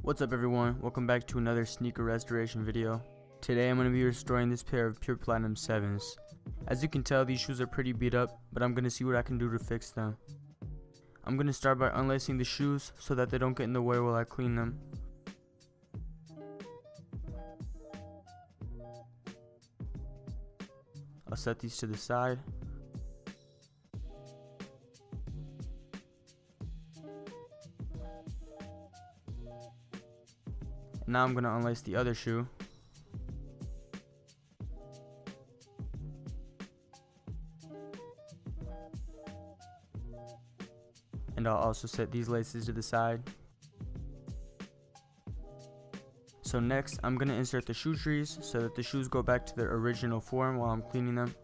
What's up everyone, welcome back to another sneaker restoration video. Today I'm going to be restoring this pair of pure platinum 7s. As you can tell, these shoes are pretty beat up, but I'm going to see what I can do to fix them. I'm going to start by unlacing the shoes so that they don't get in the way while I clean them. I'll set these to the side. Now I'm going to unlace the other shoe. And I'll also set these laces to the side. So next, I'm going to insert the shoe trees so that the shoes go back to their original form while I'm cleaning them.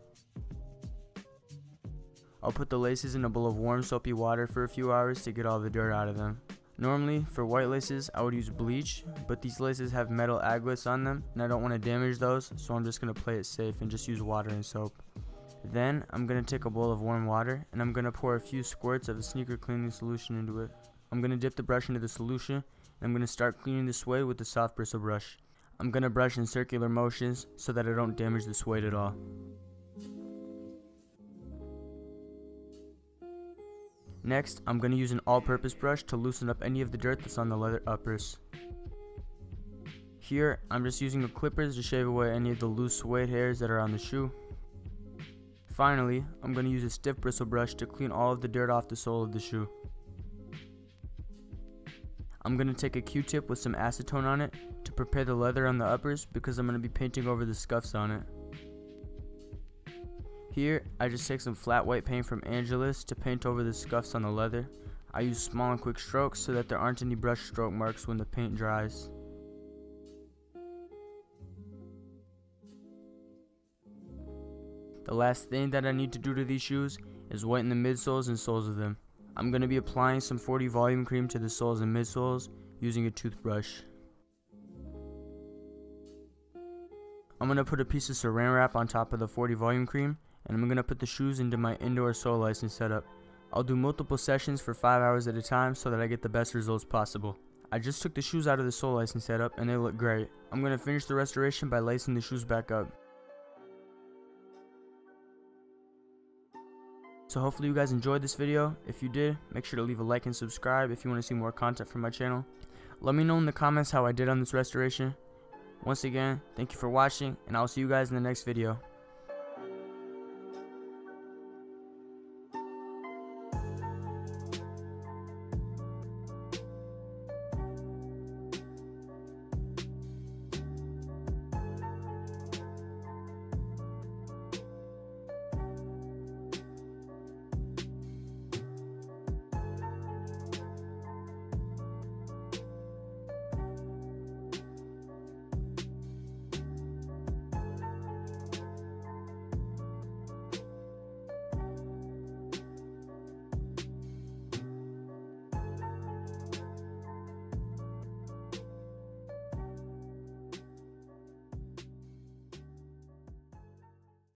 I'll put the laces in a bowl of warm soapy water for a few hours to get all the dirt out of them. Normally, for white laces, I would use bleach, but these laces have metal aglets on them, and I don't want to damage those, so I'm just going to play it safe and just use water and soap. Then, I'm going to take a bowl of warm water, and I'm going to pour a few squirts of a sneaker cleaning solution into it. I'm going to dip the brush into the solution, and I'm going to start cleaning the suede with the soft bristle brush. I'm going to brush in circular motions so that I don't damage the suede at all. Next, I'm going to use an all-purpose brush to loosen up any of the dirt that's on the leather uppers. Here, I'm just using the clippers to shave away any of the loose suede hairs that are on the shoe. Finally, I'm going to use a stiff bristle brush to clean all of the dirt off the sole of the shoe. I'm going to take a Q-tip with some acetone on it to prepare the leather on the uppers because I'm going to be painting over the scuffs on it. Here, I just take some flat white paint from Angelus to paint over the scuffs on the leather. I use small and quick strokes so that there aren't any brush stroke marks when the paint dries. The last thing that I need to do to these shoes is whiten the midsoles and soles of them. I'm going to be applying some 40 volume cream to the soles and midsoles using a toothbrush. I'm going to put a piece of saran wrap on top of the 40 volume cream, and I'm going to put the shoes into my indoor sole lacing setup. I'll do multiple sessions for 5 hours at a time so that I get the best results possible. I just took the shoes out of the sole lacing setup and they look great. I'm going to finish the restoration by lacing the shoes back up. So hopefully you guys enjoyed this video. If you did, make sure to leave a like and subscribe if you want to see more content from my channel. Let me know in the comments how I did on this restoration. Once again, thank you for watching, and I'll see you guys in the next video.